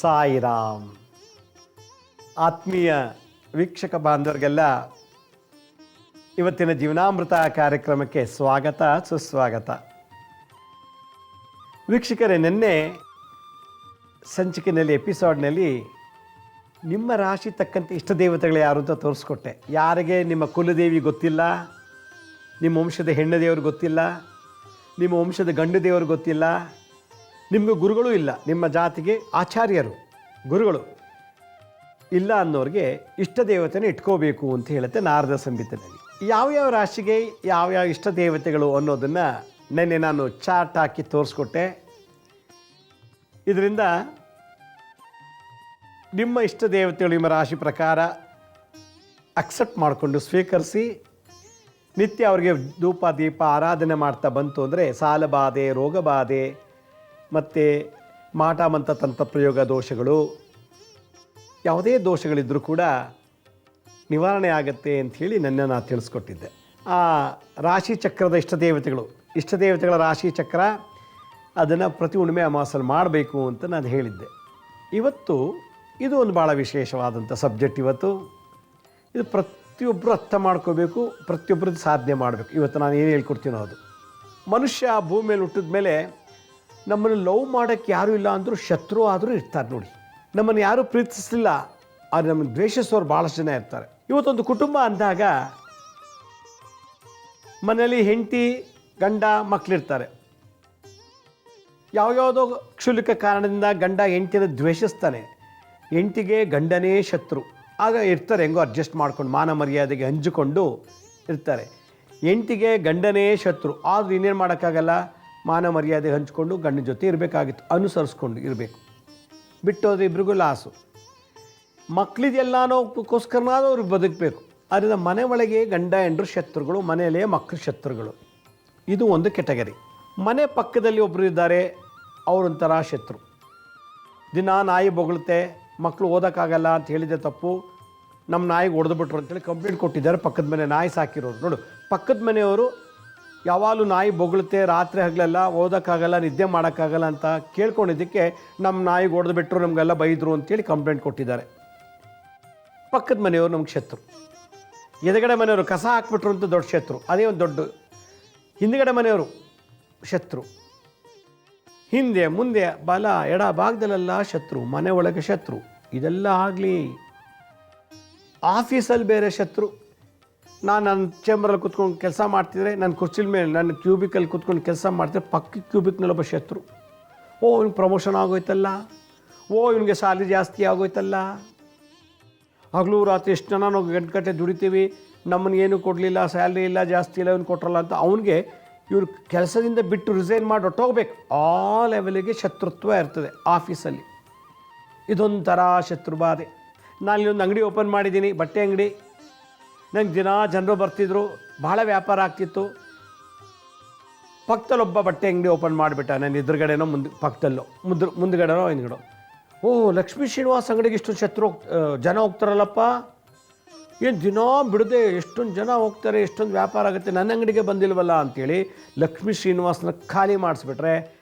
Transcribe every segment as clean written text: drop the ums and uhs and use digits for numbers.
ಸಾಯಿರಾಮ್. ಆತ್ಮೀಯ ವೀಕ್ಷಕ ಬಾಂಧವರಿಗೆಲ್ಲ ಇವತ್ತಿನ ಜೀವನಾಮೃತ ಕಾರ್ಯಕ್ರಮಕ್ಕೆ ಸ್ವಾಗತ, ಸುಸ್ವಾಗತ. ವೀಕ್ಷಕರೇ, ನಿನ್ನೆ ಸಂಚಿಕೆಯಲ್ಲಿ ಎಪಿಸೋಡ್ನಲ್ಲಿ ನಿಮ್ಮ ರಾಶಿ ತಕ್ಕಂತೆ ಇಷ್ಟ ದೇವತೆಗಳು ಯಾರು ಅಂತ ತೋರಿಸ್ಕೊಟ್ಟೆ. ಯಾರಿಗೆ ನಿಮ್ಮ ಕುಲದೇವಿ ಗೊತ್ತಿಲ್ಲ, ನಿಮ್ಮ ವಂಶದ ಹೆಣ್ಣು ದೇವರು ಗೊತ್ತಿಲ್ಲ, ನಿಮ್ಮ ವಂಶದ ಗಂಡು ದೇವರು ಗೊತ್ತಿಲ್ಲ, ನಿಮಗೆ ಗುರುಗಳು ಇಲ್ಲ, ನಿಮ್ಮ ಜಾತಿಗೆ ಆಚಾರ್ಯರು ಗುರುಗಳು ಇಲ್ಲ ಅನ್ನೋರಿಗೆ ಇಷ್ಟ ದೇವತೆನ ಇಟ್ಕೋಬೇಕು ಅಂತ ಹೇಳುತ್ತೆ ನಾರದ ಸಂಹಿತೆಯಲ್ಲಿ. ಯಾವ್ಯಾವ ರಾಶಿಗೆ ಯಾವ್ಯಾವ ಇಷ್ಟ ದೇವತೆಗಳು ಅನ್ನೋದನ್ನು ನೆನ್ನೆ ನಾನು ಚಾರ್ಟ್ ಹಾಕಿ ತೋರಿಸ್ಕೊಟ್ಟೆ. ಇದರಿಂದ ನಿಮ್ಮ ಇಷ್ಟ ದೇವತೆಗಳು ನಿಮ್ಮ ರಾಶಿ ಪ್ರಕಾರ ಅಕ್ಸೆಪ್ಟ್ ಮಾಡಿಕೊಂಡು ಸ್ವೀಕರಿಸಿ ನಿತ್ಯ ಅವರಿಗೆ ಧೂಪ ದೀಪ ಆರಾಧನೆ ಮಾಡ್ತಾ ಬಂತು ಅಂದರೆ ಸಾಲಬಾಧೆ, ರೋಗಬಾಧೆ ಮತ್ತು ಮಾಟ ಮಂತ್ರ ತಂತ್ರ ಪ್ರಯೋಗ ದೋಷಗಳು, ಯಾವುದೇ ದೋಷಗಳಿದ್ದರೂ ಕೂಡ ನಿವಾರಣೆ ಆಗುತ್ತೆ ಅಂಥೇಳಿ ನಾನು ತಿಳಿಸ್ಕೊಟ್ಟಿದ್ದೆ. ಆ ರಾಶಿ ಚಕ್ರದ ಇಷ್ಟದೇವತೆಗಳ ರಾಶಿ ಚಕ್ರ ಅದನ್ನು ಪ್ರತಿ ಹುಣ್ಣಿಮೆ ಅಮಾವಾಸ್ಯೆಯಲ್ಲಿ ಮಾಡಬೇಕು ಅಂತ ನಾನು ಹೇಳಿದ್ದೆ. ಇವತ್ತು ಇದು ಒಂದು ಭಾಳ ವಿಶೇಷವಾದಂಥ ಸಬ್ಜೆಕ್ಟ್. ಇದು ಪ್ರತಿಯೊಬ್ಬರು ಅರ್ಥ ಮಾಡ್ಕೋಬೇಕು, ಪ್ರತಿಯೊಬ್ಬರದ್ದು ಸಾಧನೆ ಮಾಡಬೇಕು. ಇವತ್ತು ನಾನು ಏನು ಹೇಳ್ಕೊಡ್ತೀನೋ ಅದು. ಮನುಷ್ಯ ಭೂಮಿ ಮೇಲೆ ಹುಟ್ಟಿದ ಮೇಲೆ ನಮ್ಮನ್ನು ಲವ್ ಮಾಡೋಕ್ಕೆ ಯಾರೂ ಇಲ್ಲ ಅಂದರೂ ಶತ್ರು ಆದರೂ ಇರ್ತಾರೆ ನೋಡಿ. ನಮ್ಮನ್ನು ಯಾರೂ ಪ್ರೀತಿಸಲಿಲ್ಲ ಆದರೆ ನಮ್ಮನ್ನು ದ್ವೇಷಿಸೋರು ಭಾಳಷ್ಟು ಜನ ಇರ್ತಾರೆ. ಇವತ್ತೊಂದು ಕುಟುಂಬ ಅಂದಾಗ ಮನೆಯಲ್ಲಿ ಹೆಂಡತಿ ಗಂಡ ಮಕ್ಕಳಿರ್ತಾರೆ. ಯಾವ್ಯಾವುದೋ ಕ್ಷುಲ್ಲಕ ಕಾರಣದಿಂದ ಗಂಡ ಹೆಂಡತಿನ ದ್ವೇಷಿಸ್ತಾನೆ. ಹೆಂಡತಿಗೆ ಗಂಡನೇ ಶತ್ರು. ಆಗ ಇರ್ತಾರೆ, ಹೆಂಗೋ ಅಡ್ಜಸ್ಟ್ ಮಾಡ್ಕೊಂಡು ಮಾನ ಮರ್ಯಾದೆಗೆ ಹಂಚಿಕೊಂಡು ಇರ್ತಾರೆ. ಹೆಂಡತಿಗೆ ಗಂಡನೇ ಶತ್ರು ಆದರೂ ಇನ್ನೇನು ಮಾಡೋಕ್ಕಾಗಲ್ಲ, ಮಾನ ಮರ್ಯಾದೆ ಹಂಚ್ಕೊಂಡು ಗಂಡನ ಜೊತೆ ಇರಬೇಕಾಗಿತ್ತು, ಅನುಸರಿಸ್ಕೊಂಡು ಇರಬೇಕು. ಬಿಟ್ಟೋದ್ರೆ ಇಬ್ರಿಗೂ ಲಾಸು. ಮಕ್ಕಳಿಗೆಲ್ಲನೋಕ್ಕೋಸ್ಕರನಾದ್ರೂ ಅವ್ರಿಗೆ ಬದುಕಬೇಕು. ಅದರಿಂದ ಮನೆ ಒಳಗೆ ಗಂಡ ಹೆಂಡರು ಶತ್ರುಗಳು, ಮನೆಯಲ್ಲೇ ಮಕ್ಕಳು ಶತ್ರುಗಳು. ಇದು ಒಂದು ಕೆಟಗರಿ. ಮನೆ ಪಕ್ಕದಲ್ಲಿ ಒಬ್ಬರು ಇದ್ದಾರೆ, ಅವರೊಂಥರ ಶತ್ರು. ದಿನ ನಾಯಿ ಬೊಗಳುತ್ತೆ, ಮಕ್ಕಳು ಓದೋಕ್ಕಾಗಲ್ಲ ಅಂತ ಹೇಳಿದೆ ತಪ್ಪು, ನಮ್ಮ ನಾಯಿಗೆ ಹೊಡೆದುಬಿಟ್ರು ಅಂತೇಳಿ ಕಂಪ್ಲೇಂಟ್ ಕೊಟ್ಟಿದ್ದಾರೆ. ಪಕ್ಕದ ಮನೆ ನಾಯಿ ಸಾಕಿರೋರು ನೋಡು. ಪಕ್ಕದ ಮನೆಯವರು ಯಾವಾಗಲೂ ನಾಯಿ ಬೊಗಳುತ್ತೆ, ರಾತ್ರಿ ಹಗಲೆಲ್ಲ ಓದೋಕ್ಕಾಗಲ್ಲ, ನಿದ್ದೆ ಮಾಡೋಕ್ಕಾಗಲ್ಲ ಅಂತ ಕೇಳ್ಕೊಂಡಿದ್ದಕ್ಕೆ ನಮ್ಮ ನಾಯಿಗೆ ಹೊಡೆದು ಬಿಟ್ಟರು, ನಮಗೆಲ್ಲ ಬೈದರು ಅಂತೇಳಿ ಕಂಪ್ಲೇಂಟ್ ಕೊಟ್ಟಿದ್ದಾರೆ. ಪಕ್ಕದ ಮನೆಯವರು ನಮ್ಗೆ ಶತ್ರು. ಎದುರುಗಡೆ ಮನೆಯವರು ಕಸ ಹಾಕ್ಬಿಟ್ರು ಅಂತ ದೊಡ್ಡ ಶತ್ರು, ಅದೇ ಒಂದು ದೊಡ್ಡ. ಹಿಂದುಗಡೆ ಮನೆಯವರು ಶತ್ರು. ಹಿಂದೆ ಮುಂದೆ ಬಲ ಎಡ ಭಾಗದಲ್ಲೆಲ್ಲ ಶತ್ರು, ಮನೆ ಒಳಗೆ ಶತ್ರು. ಇದೆಲ್ಲ ಆಗಲಿ. ಆಫೀಸಲ್ಲಿ ಬೇರೆ ಶತ್ರು. ನಾನು ನನ್ನ ಚೇಂಬರಲ್ಲಿ ಕೂತ್ಕೊಂಡು ಕೆಲಸ ಮಾಡ್ತಿದ್ರೆ, ನನ್ನ ಕುರ್ಚಿಲ ಮೇಲೆ ನನ್ನ ಕ್ಯೂಬಿಕಲ್ಲಿ ಕೂತ್ಕೊಂಡು ಕೆಲಸ ಮಾಡ್ತಿದ್ರೆ ಪಕ್ಕದ ಕ್ಯೂಬಿಕ್ನಲ್ಲೊಬ್ಬ ಶತ್ರು. ಓ ಇವ್ನಿಗೆ ಪ್ರಮೋಷನ್ ಆಗೋಯ್ತಲ್ಲ, ಓ ಇವನಿಗೆ ಸ್ಯಾಲರಿ ಜಾಸ್ತಿ ಆಗೋಯ್ತಲ್ಲ, ಹಗಲು ರಾತ್ರಿ ಎಷ್ಟು ಜನ ನಾವು ಗಂಟೆ ದುಡಿತೀವಿ, ನಮ್ಮನಿಗೇನು ಕೊಡಲಿಲ್ಲ, ಸ್ಯಾಲ್ರಿ ಇಲ್ಲ, ಜಾಸ್ತಿ ಇಲ್ಲ, ಇವ್ನು ಕೊಟ್ರಲ್ಲ ಅಂತ ಅವನಿಗೆ ಇವ್ರು ಕೆಲಸದಿಂದ ಬಿಟ್ಟು ರಿಸೈನ್ ಮಾಡಿ ಹೊಟ್ಟೋಗ್ಬೇಕು. ಆ ಲೆವೆಲಿಗೆ ಶತ್ರುತ್ವ ಇರ್ತದೆ ಆಫೀಸಲ್ಲಿ. ಇದೊಂಥರ ಶತ್ರುಬಾಧೆ. ನಾನು ಇಲ್ಲೊಂದು ಅಂಗಡಿ ಓಪನ್ ಮಾಡಿದ್ದೀನಿ, ಬಟ್ಟೆ ಅಂಗಡಿ. ನಂಗೆ ದಿನ ಜನರು ಬರ್ತಿದ್ರು, ಭಾಳ ವ್ಯಾಪಾರ ಆಗ್ತಿತ್ತು. ಪಕ್ಕದಲ್ಲೊಬ್ಬ ಬಟ್ಟೆ ಅಂಗಡಿ ಓಪನ್ ಮಾಡಿಬಿಟ್ಟ, ನಾನು ಎದುರುಗಡೆನೋ ಪಕ್ಕದಲ್ಲೋ ಮುಂದುಗಡೆನೋ ಹಿಂದ್ಗಡೆ. ಓ, ಲಕ್ಷ್ಮೀ ಶ್ರೀನಿವಾಸ್ ಅಂಗಡಿಗೆ ಇಷ್ಟೊಂದು ಜನ ಹೋಗ್ತಾರಲ್ಲಪ್ಪ, ಏನು ದಿನ ಬಿಡದೆ ಎಷ್ಟೊಂದು ಜನ ಹೋಗ್ತಾರೆ, ಎಷ್ಟೊಂದು ವ್ಯಾಪಾರ ಆಗುತ್ತೆ, ನನ್ನ ಅಂಗಡಿಗೆ ಬಂದಿಲ್ವಲ್ಲ ಅಂಥೇಳಿ ಲಕ್ಷ್ಮೀ ಶ್ರೀನಿವಾಸನ ಖಾಲಿ ಮಾಡಿಸ್ಬಿಟ್ರೆ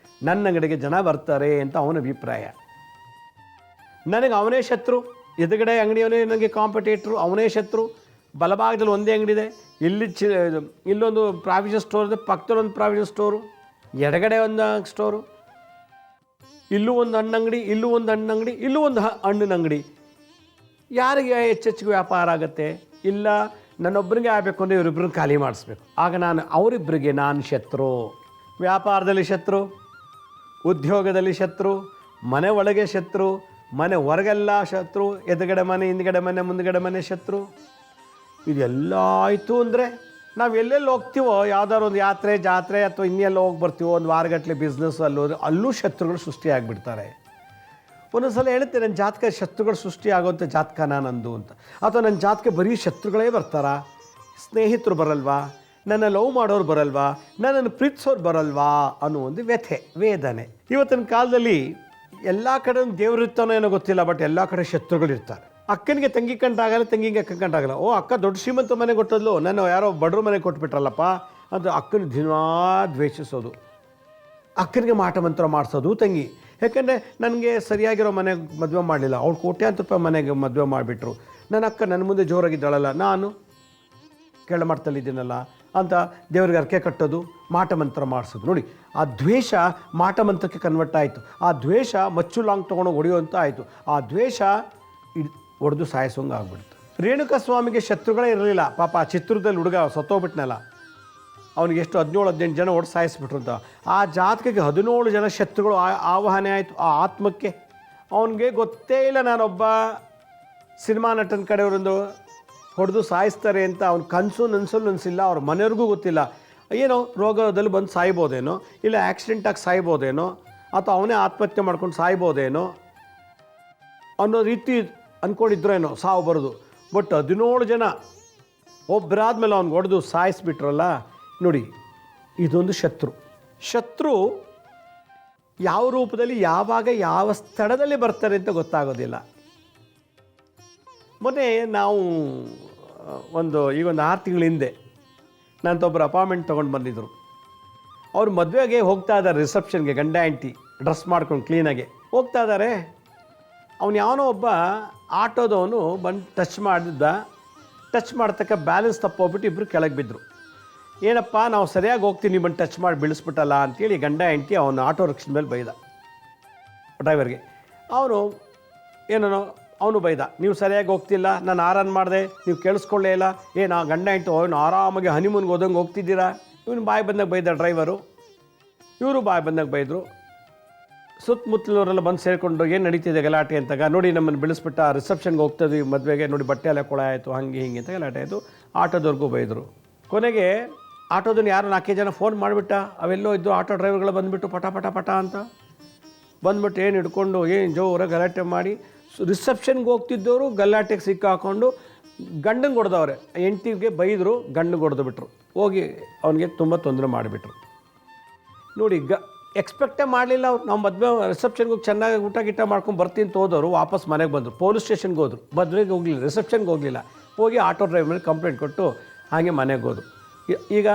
ನನ್ನ ಅಂಗಡಿಗೆ ಜನ ಬರ್ತಾರೆ ಅಂತ ಅವನ ಅಭಿಪ್ರಾಯ. ನನಗೆ ಅವನೇ ಶತ್ರು. ಎದುರುಗಡೆ ಅಂಗಡಿಯವನೇ ನನಗೆ ಕಾಂಪಿಟೇಟ್ರು, ಅವನೇ ಶತ್ರು. ಬಲಭಾಗದಲ್ಲಿ ಒಂದೇ ಅಂಗಡಿ ಇದೆ, ಇಲ್ಲೊಂದು ಪ್ರಾವಿಷನ್ ಸ್ಟೋರ್ ಇದೆ, ಪಕ್ಕದಲ್ಲೊಂದು ಪ್ರಾವಿಷನ್ ಸ್ಟೋರು, ಎಡಗಡೆ ಒಂದು ಸ್ಟೋರು, ಇಲ್ಲೂ ಒಂದು ಹಣ್ಣಂಗಡಿ, ಇಲ್ಲೂ ಒಂದು ಹಣ್ಣಂಗಡಿ, ಇಲ್ಲೂ ಒಂದು ಹಣ್ಣಿನ ಅಂಗಡಿ. ಯಾರಿಗೆ ಹೆಚ್ಚೆಚ್ಚಿಗೆ ವ್ಯಾಪಾರ ಆಗುತ್ತೆ? ಇಲ್ಲ, ನನ್ನೊಬ್ಬರಿಗೆ ಆಗಬೇಕು ಅಂದರೆ ಇವರಿಬ್ಬರನ್ನ ಖಾಲಿ ಮಾಡಿಸ್ಬೇಕು. ಆಗ ಅವರಿಬ್ಬರಿಗೆ ನಾನು ಶತ್ರು. ವ್ಯಾಪಾರದಲ್ಲಿ ಶತ್ರು, ಉದ್ಯೋಗದಲ್ಲಿ ಶತ್ರು, ಮನೆ ಒಳಗೆ ಶತ್ರು, ಮನೆ ಹೊರಗೆಲ್ಲ ಶತ್ರು, ಎದುರುಗಡೆ ಮನೆ, ಹಿಂದುಗಡೆ ಮನೆ, ಮುಂದುಗಡೆ ಮನೆ ಶತ್ರು. ಇದೆಲ್ಲ ಆಯಿತು ಅಂದರೆ ನಾವು ಎಲ್ಲೆಲ್ಲಿ ಹೋಗ್ತೀವೋ, ಯಾವ್ದಾದ್ರು ಒಂದು ಯಾತ್ರೆ, ಜಾತ್ರೆ ಅಥವಾ ಇನ್ನೆಲ್ಲ ಹೋಗಿ ಬರ್ತೀವೋ, ಒಂದು ವಾರಗಟ್ಟಲೆ ಬಿಸ್ನೆಸ್ ಅಲ್ಲೂ ಶತ್ರುಗಳು ಸೃಷ್ಟಿಯಾಗಿಬಿಡ್ತಾರೆ. ಒಂದೊಂದು ಸಲ ಹೇಳುತ್ತೆ, ನನ್ನ ಜಾತಕ ಶತ್ರುಗಳು ಸೃಷ್ಟಿ ಆಗೋಂಥ ಜಾತಕನ ನಂದು ಅಂತ. ಅಥವಾ ನನ್ನ ಜಾತಕ ಬರೀ ಶತ್ರುಗಳೇ ಬರ್ತಾರಾ? ಸ್ನೇಹಿತರು ಬರಲ್ವಾ? ನನ್ನ ಲವ್ ಮಾಡೋರು ಬರಲ್ವಾ? ನನ್ನನ್ನು ಪ್ರೀತಿಸೋರು ಬರಲ್ವಾ ಅನ್ನೋ ಒಂದು ವ್ಯಥೆ, ವೇದನೆ. ಇವತ್ತಿನ ಕಾಲದಲ್ಲಿ ಎಲ್ಲ ಕಡೆ ದೇವ್ರು ಇರ್ತಾನೋ ಏನೋ ಗೊತ್ತಿಲ್ಲ, ಬಟ್ ಎಲ್ಲ ಕಡೆ ಶತ್ರುಗಳಿರ್ತಾರೆ. ಅಕ್ಕನಿಗೆ ತಂಗಿ ಕಂಟಾಗಲ್ಲ, ತಂಗಿಗೆ ಅಕ್ಕ ಕಂಟಾಗಲ್ಲ. ಓ, ಅಕ್ಕ ದೊಡ್ಡ ಶ್ರೀಮಂತ ಮನೆ ಕೊಟ್ಟದ್ಲು, ನಾನು ಯಾರೋ ಬಡವ್ರ ಮನೆ ಕೊಟ್ಬಿಟ್ರಲ್ಲಪ್ಪ ಅಂತ ಅಕ್ಕನ ದಿನ ದ್ವೇಷಿಸೋದು. ಅಕ್ಕನಿಗೆ ಮಾಟ ಮಂತ್ರ ಮಾಡಿಸೋದು ತಂಗಿ. ಯಾಕೆಂದರೆ ನನಗೆ ಸರಿಯಾಗಿರೋ ಮನೆಗೆ ಮದುವೆ ಮಾಡಲಿಲ್ಲ, ಅವ್ಳು ಕೋಟ್ಯಾಂತರ ರೂಪಾಯಿ ಮನೆಗೆ ಮದುವೆ ಮಾಡಿಬಿಟ್ರು, ನನ್ನ ಅಕ್ಕ ನನ್ನ ಮುಂದೆ ಜೋರಾಗಿದ್ದಾಳಲ್ಲ, ನಾನು ಕೆಳಮಟ್ಟದಲ್ಲಿದ್ದೀನಲ್ಲ ಅಂತ ದೇವ್ರಿಗೆ ಅರ್ಕೆ ಕಟ್ಟೋದು, ಮಾಟ ಮಂತ್ರ ಮಾಡಿಸೋದು. ನೋಡಿ, ಆ ದ್ವೇಷ ಮಾಟ ಮಂತ್ರಕ್ಕೆ ಕನ್ವರ್ಟ್ ಆಯಿತು. ಆ ದ್ವೇಷ ಮಚ್ಚು ಲಾಂಗ್ ತೊಗೊಂಡು ಹೊಡೆಯುವಂಥ ಆಯಿತು. ಆ ದ್ವೇಷ ಹೊಡೆದು ಸಾಯಿಸೋಂಗೆ ಆಗ್ಬಿಡ್ತು. ರೇಣುಕಾ ಸ್ವಾಮಿಗೆ ಶತ್ರುಗಳೇ ಇರಲಿಲ್ಲ ಪಾಪ. ಆ ಚಿತ್ರದಲ್ಲಿ ಹುಡುಗ ಸತ್ತೋಗ್ಬಿಟ್ನಲ್ಲ, ಅವನಿಗೆ ಎಷ್ಟು 17-18 ಜನ ಹೊಡೆದು ಸಾಯಿಸ್ಬಿಟ್ರು ಅಂತ. ಆ ಜಾತಕಕ್ಕೆ 17 ಜನ ಶತ್ರುಗಳು ಆವಾಹನೆ ಆಯಿತು ಆ ಆತ್ಮಕ್ಕೆ. ಅವನಿಗೆ ಗೊತ್ತೇ ಇಲ್ಲ ನಾನೊಬ್ಬ ಸಿನಿಮಾ ನಟನ ಕಡೆಯವರೊಂದು ಹೊಡೆದು ಸಾಯಿಸ್ತಾರೆ ಅಂತ. ಅವ್ನ ಕನಸು ನನಸಿಲ್ಲ, ಅವ್ರ ಮನೆಯವ್ರಿಗೂ ಗೊತ್ತಿಲ್ಲ. ಏನೋ ರೋಗದಲ್ಲಿ ಬಂದು ಸಾಯ್ಬೋದೇನೋ, ಇಲ್ಲ ಆಕ್ಸಿಡೆಂಟಾಗಿ ಸಾಯ್ಬೋದೇನೋ, ಅಥವಾ ಅವನೇ ಆತ್ಮಹತ್ಯೆ ಮಾಡ್ಕೊಂಡು ಸಾಯ್ಬೋದೇನೋ ಅನ್ನೋ ರೀತಿ ಅಂದ್ಕೊಂಡಿದ್ರೇನೋ ಸಾವು ಬರೋದು. ಬಟ್ 17 ಜನ ಒಬ್ಬರಾದ್ಮೇಲೆ ಅವ್ನಿಗೆ ಹೊಡೆದು ಸಾಯಿಸ್ಬಿಟ್ರಲ್ಲ. ನೋಡಿ, ಇದೊಂದು ಶತ್ರು ಯಾವ ರೂಪದಲ್ಲಿ ಯಾವಾಗ ಯಾವ ಸ್ಥಳದಲ್ಲಿ ಬರ್ತಾರೆ ಅಂತ ಗೊತ್ತಾಗೋದಿಲ್ಲ. ಮೊನ್ನೆ ನಾವು ಈಗ ಒಂದು 6 ತಿಂಗಳ ಹಿಂದೆ ನನ್ನೊಬ್ಬರು ಅಪಾಯಿಂಟ್ಮೆಂಟ್ ತೊಗೊಂಡು ಬಂದಿದ್ದರು. ಅವ್ರು ಮದುವೆಗೆ ಹೋಗ್ತಾ ಇದ್ದಾರೆ, ರಿಸೆಪ್ಷನ್ಗೆ, ಗಂಡ ಹೆಂಡತಿ ಡ್ರೆಸ್ ಮಾಡ್ಕೊಂಡು ಕ್ಲೀನಾಗೆ ಹೋಗ್ತಾ ಇದ್ದಾರೆ. ಅವನು ಯಾವನೋ ಒಬ್ಬ ಆಟೋದವನು ಬಂದು ಟಚ್ ಮಾಡ್ತಕ್ಕ ಬ್ಯಾಲೆನ್ಸ್ ತಪ್ಪೋಗ್ಬಿಟ್ಟು ಇಬ್ಬರು ಕೆಳಗೆ ಬಿದ್ದರು. ಏನಪ್ಪ, ನಾವು ಸರಿಯಾಗಿ ಹೋಗ್ತೀನಿ, ಬಂದು ಟಚ್ ಮಾಡಿ ಬೀಳಿಸ್ಬಿಟ್ಟಲ್ಲ ಅಂತೇಳಿ ಗಂಡ ಹೆಂಡತಿ ಅವನು ಆಟೋ ರಿಕ್ಷದ ಮೇಲೆ ಬೈದ ಡ್ರೈವರ್ಗೆ. ಅವನು ಬೈದ, ನೀವು ಸರಿಯಾಗಿ ಹೋಗ್ತಿಲ್ಲ, ನಾನು ಆರನ್ ಮಾಡಿದೆ, ನೀವು ಕೇಳಿಸ್ಕೊಳ್ಳೇ ಇಲ್ಲ, ಏನು ಗಂಡ ಹೆಂಡತಿ ಅವನು ಆರಾಮಾಗಿ ಹನಿಮೂನ್ಗೆ ಹೋದಂಗೆ ಹೋಗ್ತಿದ್ದೀರಾ. ಇವನು ಬಾಯಿ ಬಂದಾಗ ಬೈದ ಡ್ರೈವರು, ಇವರು ಬಾಯಿ ಬಂದಾಗ ಬೈದರು. ಸುತ್ತಮುತ್ತಲವರೆಲ್ಲ ಬಂದು ಸೇರಿಕೊಂಡು ಏನು ನಡೀತಿದೆ ಗಲಾಟೆ ಅಂತಾಗ, ನೋಡಿ ನಮ್ಮನ್ನು ಬಿಳಿಸ್ಬಿಟ್ಟ, ರಿಸೆಪ್ಷನ್ಗೆ ಹೋಗ್ತದ್ವಿ ಮದುವೆಗೆ, ನೋಡಿ ಬಟ್ಟೆ ಎಲ್ಲ ಕೊಳ ಆಯಿತು, ಹಿಂಗೆ ಅಂತ ಗಲಾಟೆ ಆಯಿತು. ಆಟೋದವ್ರಿಗೂ ಬೈದರು. ಕೊನೆಗೆ ಆಟೋದನ್ನು ಯಾರು 4 ಜನ ಫೋನ್ ಮಾಡಿಬಿಟ್ಟ, ಅವೆಲ್ಲೋ ಇದ್ದು ಆಟೋ ಡ್ರೈವರ್ಗಳು ಬಂದುಬಿಟ್ಟು ಪಟ ಅಂತ ಬಂದ್ಬಿಟ್ಟು ಏನು ಹಿಡ್ಕೊಂಡು ಜೋರಾಗಿ ಗಲಾಟೆ ಮಾಡಿ, ರಿಸೆಪ್ಷನ್ಗೆ ಹೋಗ್ತಿದ್ದವರು ಗಲಾಟೆಗೆ ಸಿಕ್ಕಾಕೊಂಡು ಗಂಡಂಗೆ ಹೊಡೆದವ್ರೆ. ಹೆಂಡತಿಗೆ ಬೈದರು, ಗಂಡಂಗೆ ಹೊಡೆದು ಬಿಟ್ರು. ಹೋಗಿ ಅವನಿಗೆ ತುಂಬ ತೊಂದರೆ ಮಾಡಿಬಿಟ್ರು. ನೋಡಿ, ಎಕ್ಸ್ಪೆಕ್ಟೇ ಮಾಡಲಿಲ್ಲ ಅವ್ರು. ನಾವು ಮದುವೆ ರಿಸೆಪ್ಷನ್ಗೆ ಹೋಗಿ ಚೆನ್ನಾಗಿ ಊಟ ಗೀಟ ಮಾಡ್ಕೊಂಡು ಬರ್ತೀನಿ ಅಂತ ಹೋದವರು ವಾಪಸ್ ಮನೆಗೆ ಬಂದರು. ಪೊಲೀಸ್ ಸ್ಟೇಷನ್ಗೆ ಹೋದರು, ಮದುವೆಗೆ ಹೋಗಲಿಲ್ಲ, ರಿಸೆಪ್ಷನ್ಗೆ ಹೋಗಲಿಲ್ಲ. ಹೋಗಿ ಆಟೋ ಡ್ರೈವರ್ ಮೇಲೆ ಕಂಪ್ಲೇಂಟ್ ಕೊಟ್ಟು ಹಾಗೆ ಮನೆಗೆ ಹೋದರು. ಈಗ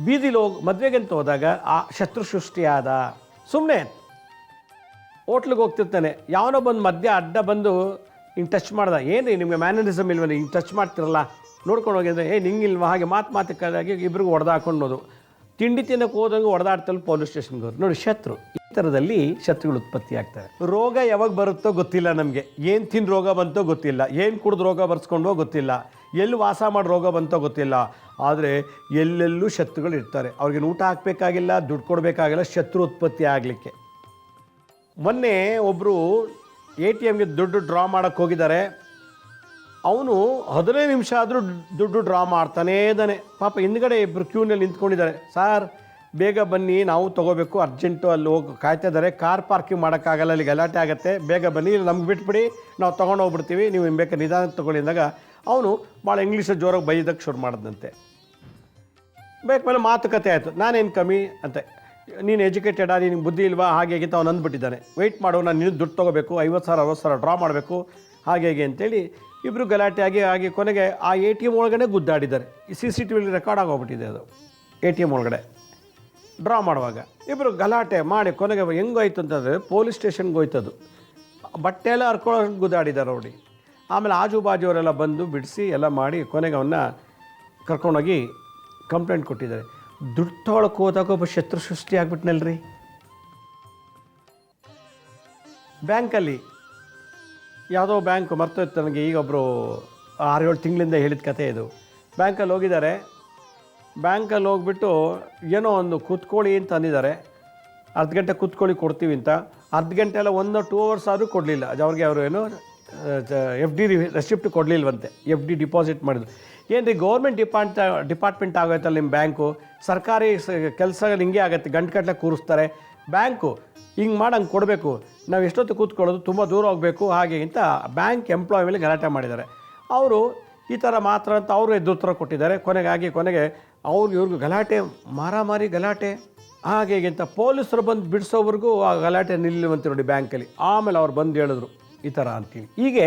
ಬೀದಿಲಿ ಮದುವೆಗೆ ಅಂತ ಹೋದಾಗ ಆ ಶತ್ರು ಸೃಷ್ಟಿಯಾದ. ಸುಮ್ಮನೆ ಹೋಟ್ಲಿಗೆ ಹೋಗ್ತಿರ್ತಾನೆ, ಯಾವನೋ ಬಂದು ಮಧ್ಯ ಅಡ್ಡ ಬಂದು ಹಿಂಗೆ ಟಚ್ ಮಾಡ್ದ, ಏನು ರೀ ನಿಮಗೆ ಮ್ಯಾನರಿಸಮ್ ಇಲ್ವ, ಹಿಂಗೆ ಟಚ್ ಮಾಡ್ತಿರಲ್ಲ ನೋಡ್ಕೊಂಡು ಹೋಗಿದ್ರೆ, ನಿಂಗಿಲ್ವ, ಹಾಗೆ ಮಾತಿಗೆ ಇಬ್ರಿಗೂ ಹೊಡೆದಾಕೊಂಡೋದು. ತಿಂಡಿ ತಿನ್ನಕ್ಕೆ ಹೋದಂಗೆ ಹೊಡೆದಾಡ್ತಲ್ಲಿ ಪೊಲೀಸ್ ಸ್ಟೇಷನ್ಗೆ ಹೋದ್ರು. ನೋಡಿ, ಶತ್ರು ಈ ಥರದಲ್ಲಿ ಶತ್ರುಗಳು ಉತ್ಪತ್ತಿ ಆಗ್ತಾರೆ. ರೋಗ ಯಾವಾಗ ಬರುತ್ತೋ ಗೊತ್ತಿಲ್ಲ ನಮಗೆ, ಏನು ತಿಂದು ರೋಗ ಬಂತೋ ಗೊತ್ತಿಲ್ಲ, ಏನು ಕುಡಿದು ರೋಗ ಬರ್ಸ್ಕೊಂಡೋ ಗೊತ್ತಿಲ್ಲ, ಎಲ್ಲಿ ವಾಸ ಮಾಡಿ ರೋಗ ಬಂತೋ ಗೊತ್ತಿಲ್ಲ. ಆದರೆ ಎಲ್ಲೆಲ್ಲೂ ಶತ್ರುಗಳು ಇರ್ತಾರೆ. ಅವ್ರಿಗೆ ಊಟ ಹಾಕಬೇಕಾಗಿಲ್ಲ, ದುಡ್ಡು ಕೊಡಬೇಕಾಗಿಲ್ಲ, ಶತ್ರು ಉತ್ಪತ್ತಿ ಆಗಲಿಕ್ಕೆ. ಮೊನ್ನೆ ಒಬ್ಬರು ATMಗೆ ದುಡ್ಡು ಡ್ರಾ ಮಾಡೋಕ್ಕೆ ಹೋಗಿದ್ದಾರೆ. ಅವನು 15 ನಿಮಿಷ ಆದರೂ ದುಡ್ಡು ಡ್ರಾ ಮಾಡ್ತಾನೇ ಇದ್ದಾನೆ. ಪಾಪ ಹಿಂದ್ಗಡೆ ಇಬ್ಬರು ಕ್ಯೂನಲ್ಲಿ ನಿಂತ್ಕೊಂಡಿದ್ದಾರೆ. ಸಾರ್ ಬೇಗ ಬನ್ನಿ, ನಾವು ತೊಗೋಬೇಕು, ಅರ್ಜೆಂಟು, ಅಲ್ಲಿ ಹೋಗಿ ಕಾಯ್ತಾ ಇದ್ದಾರೆ, ಕಾರ್ ಪಾರ್ಕಿಂಗ್ ಮಾಡೋಕ್ಕಾಗಲ್ಲ, ಅಲ್ಲಿ ಗಲಾಟೆ ಆಗುತ್ತೆ, ಬೇಗ ಬನ್ನಿ, ನಮ್ಗೆ ಬಿಟ್ಬಿಡಿ, ನಾವು ತೊಗೊಂಡು ಹೋಗ್ಬಿಡ್ತೀವಿ, ನೀವು ಬೇಕಾದ್ರೆ ನಿಧಾನಕ್ಕೆ ತೊಗೊಳ್ಳಿ ಅಂದಾಗ ಅವನು ಭಾಳ ಇಂಗ್ಲೀಷಲ್ಲಿ ಜೋರಾಗಿ ಬೈದಕ್ಕೆ ಶುರು ಮಾಡಿದಂತೆ. ಮೇಲೆ ಮಾತುಕತೆ ಆಯಿತು. ನಾನೇನು ಕಮ್ಮಿ ಅಂತ, ನೀನು ಎಜುಕೇಟೆಡಾ, ನಿನಗೆ ಬುದ್ಧಿ ಇಲ್ವಾ, ಹಾಗೆ ಹೇಗೆ ಅವನು ಅಂದ್ಬಿಟ್ಟಿದ್ದಾನೆ. ವೆಯ್ಟ್ ಮಾಡು, ನಾನು ನಿನ್ನ ದುಡ್ಡು ತೊಗೋಬೇಕು, 50,000 60,000 ಡ್ರಾ ಮಾಡಬೇಕು, ಹಾಗೆ ಹೇಗೆ ಅಂತೇಳಿ ಇಬ್ಬರು ಗಲಾಟೆ ಆಗಿ ಕೊನೆಗೆ ಆ ATM ಒಳಗಡೆ ಗುದ್ದಾಡಿದ್ದಾರೆ. ಈ CCTV ರೆಕಾರ್ಡ್ ಆಗೋಗ್ಬಿಟ್ಟಿದೆ. ಅದು ATM ಒಳಗಡೆ ಡ್ರಾ ಮಾಡುವಾಗ ಇಬ್ಬರು ಗಲಾಟೆ ಮಾಡಿ ಕೊನೆಗೆ ಹೆಂಗೋಯ್ತು ಅಂತಂದರೆ ಪೊಲೀಸ್ ಸ್ಟೇಷನ್ಗೆ ಹೋಯ್ತದು. ಬಟ್ಟೆ ಎಲ್ಲ ಹರ್ಕೊಳ್ಳೋ ಗುದ್ದಾಡಿದ್ದಾರೆ ನೋಡಿ. ಆಮೇಲೆ ಆಜು ಬಾಜುವರೆಲ್ಲ ಬಂದು ಬಿಡಿಸಿ ಎಲ್ಲ ಮಾಡಿ ಕೊನೆಗೆ ಅವನ್ನ ಕರ್ಕೊಂಡೋಗಿ ಕಂಪ್ಲೇಂಟ್ ಕೊಟ್ಟಿದ್ದಾರೆ. ದುಡ್ಡು ತೊಗೊಳಕ್ಕೆ ಹೋದಾಗ ಒಬ್ಬ ಶತ್ರು ಸೃಷ್ಟಿ ಆಗ್ಬಿಟ್ನಲ್ರಿ. ಬ್ಯಾಂಕಲ್ಲಿ ಯಾವುದೋ ಬ್ಯಾಂಕ್ ಮರ್ತೋಯ್ತು ನನಗೆ, ಈಗ ಒಬ್ಬರು 6-7 ತಿಂಗಳಿಂದ ಹೇಳಿದ ಕತೆ ಇದು. ಬ್ಯಾಂಕಲ್ಲಿ ಹೋಗಿದ್ದಾರೆ. ಬ್ಯಾಂಕಲ್ಲಿ ಹೋಗ್ಬಿಟ್ಟು ಏನೋ ಒಂದು ಕೂತ್ಕೊಳ್ಳಿ ಅಂತ ಅಂದಿದ್ದಾರೆ. ಅರ್ಧ ಗಂಟೆ ಕೂತ್ಕೊಳ್ಳಿ ಕೊಡ್ತೀವಿ ಅಂತ. ಅರ್ಧ ಗಂಟೆ ಎಲ್ಲ 1-2 ಅವರ್ಸ್ ಆದರೂ ಕೊಡಲಿಲ್ಲ. ಅವ್ರಿಗೆ ಅವರು ಏನೋ FD ರೆಸಿಪ್ಟ್ ಕೊಡಲಿಲ್ವಂತೆ. FD ಡಿಪಾಸಿಟ್ ಮಾಡಿದ್ರು. ಏನು ರೀ, ಗೌರ್ಮೆಂಟ್ ಡಿಪಾರ್ಟ್ಮೆಂಟ್ ಆಗೋಯ್ತಲ್ಲ ನಿಮ್ಮ ಬ್ಯಾಂಕು, ಸರ್ಕಾರಿ ಕೆಲಸ ಹಿಂಗೆ ಆಗುತ್ತೆ, ಗಂಟೆ ಕೂರಿಸ್ತಾರೆ. ಬ್ಯಾಂಕು ಹಿಂಗೆ ಮಾಡಿ ಹಂಗೆ ಕೊಡಬೇಕು, ನಾವು ಎಷ್ಟೊತ್ತು ಕೂತ್ಕೊಳ್ಳೋದು, ತುಂಬ ದೂರ ಹೋಗಬೇಕು, ಹಾಗೆ ಅಂತ ಬ್ಯಾಂಕ್ ಎಂಪ್ಲಾಯ್ ಮೇಲೆ ಗಲಾಟೆ ಮಾಡಿದ್ದಾರೆ. ಅವರು ಈ ಥರ ಮಾತ್ರ ಅಂತ ಅವರು ಎದುರುತ್ತರ ಕೊಟ್ಟಿದ್ದಾರೆ. ಕೊನೆಗೆ ಇವ್ರಿಗೂ ಗಲಾಟೆ, ಮಾರಾಮಾರಿ ಗಲಾಟೆ, ಹಾಗೆ ಅಂತ ಪೊಲೀಸರು ಬಂದು ಬಿಡಿಸೋವರೆಗೂ ಆ ಗಲಾಟೆ ನಿಲ್ಲುವಂತೆ ನೋಡಿ ಬ್ಯಾಂಕಲ್ಲಿ. ಆಮೇಲೆ ಅವ್ರು ಬಂದು ಹೇಳಿದ್ರು ಈ ಥರ ಅಂತೀವಿ. ಹೀಗೆ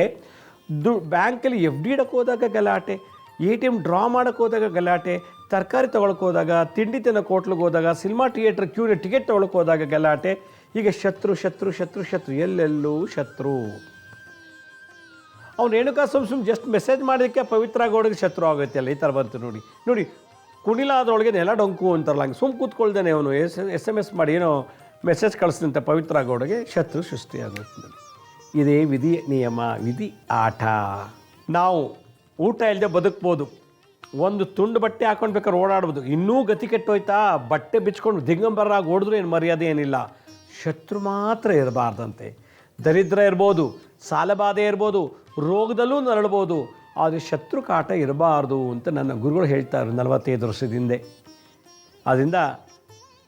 ಬ್ಯಾಂಕಲ್ಲಿ FD ಇಡಕ್ಕೆ ಹೋದಾಗ ಗಲಾಟೆ, ATM ಡ್ರಾ ಮಾಡೋಕ್ಕೆ ಹೋದಾಗ ಗಲಾಟೆ, ತರಕಾರಿ ತೊಗೊಳಕ್ಕೆ ಹೋದಾಗ, ತಿಂಡಿ ತಿನ್ನೋಕೆ ಹೋಟ್ಲಿಗೆ ಹೋದಾಗ, ಸಿನಿಮಾ ಥಿಯೇಟ್ರ್ ಕ್ಯೂಗೆ ಟಿಕೆಟ್ ತೊಗೊಳಕ್ಕೆ ಹೋದಾಗ ಗಲಾಟೆ, ಹೀಗೆ ಶತ್ರು ಶತ್ರು ಶತ್ರು ಶತ್ರು, ಎಲ್ಲೆಲ್ಲೂ ಶತ್ರು. ಅವ್ನು ರೇಣುಕಾ ಸುಮ್ ಜಸ್ಟ್ ಮೆಸೇಜ್ ಮಾಡೋದಕ್ಕೆ ಪವಿತ್ರ ಗೌಡಗೆ ಶತ್ರು ಆಗುತ್ತೆ ಅಲ್ಲ, ಈ ಥರ ಬಂತು ನೋಡಿ. ನೋಡಿ ಕುಣಿಲಾದ್ರೊಳಗೆ ನೆಲ ಡೊಂಕು ಅಂತಾರಲ್ಲ, ಹಂಗೆ ಸುಮ್ಮ ಕೂತ್ಕೊಳ್ದೇನೆ ಅವನು SMS ಮಾಡಿ ಏನೋ ಮೆಸೇಜ್ ಕಳಿಸಿದಂತೆ ಪವಿತ್ರ ಗೌಡಗೆ ಶತ್ರು ಸೃಷ್ಟಿಯಾಗುತ್ತೆ. ಇದೇ ವಿಧಿ ನಿಯಮ, ವಿಧಿ ಆಟ. ನಾವು ಊಟ ಇಲ್ಲದೆ ಬದುಕ್ಬೋದು, ಒಂದು ತುಂಡು ಬಟ್ಟೆ ಹಾಕೊಂಡು ಬೇಕಾದ್ರೆ ಓಡಾಡ್ಬೋದು. ಇನ್ನೂ ಗತಿ ಕೆಟ್ಟೋಯ್ತಾ, ಬಟ್ಟೆ ಬಿಚ್ಕೊಂಡು ದಿಗಂಬರಾಗಿ ಓಡಿದ್ರೂ ಏನು ಮರ್ಯಾದೆ ಏನಿಲ್ಲ. ಶತ್ರು ಮಾತ್ರ ಇರಬಾರ್ದಂತೆ. ದರಿದ್ರ ಇರ್ಬೋದು, ಸಾಲಬಾಧೆ ಇರ್ಬೋದು, ರೋಗದಲ್ಲೂ ನರಳ್ಬೋದು, ಆದರೆ ಶತ್ರು ಕಾಟ ಇರಬಾರ್ದು ಅಂತ ನನ್ನ ಗುರುಗಳು ಹೇಳ್ತಾರೆ 45 ವರ್ಷದ ಹಿಂದೆ. ಆದ್ದರಿಂದ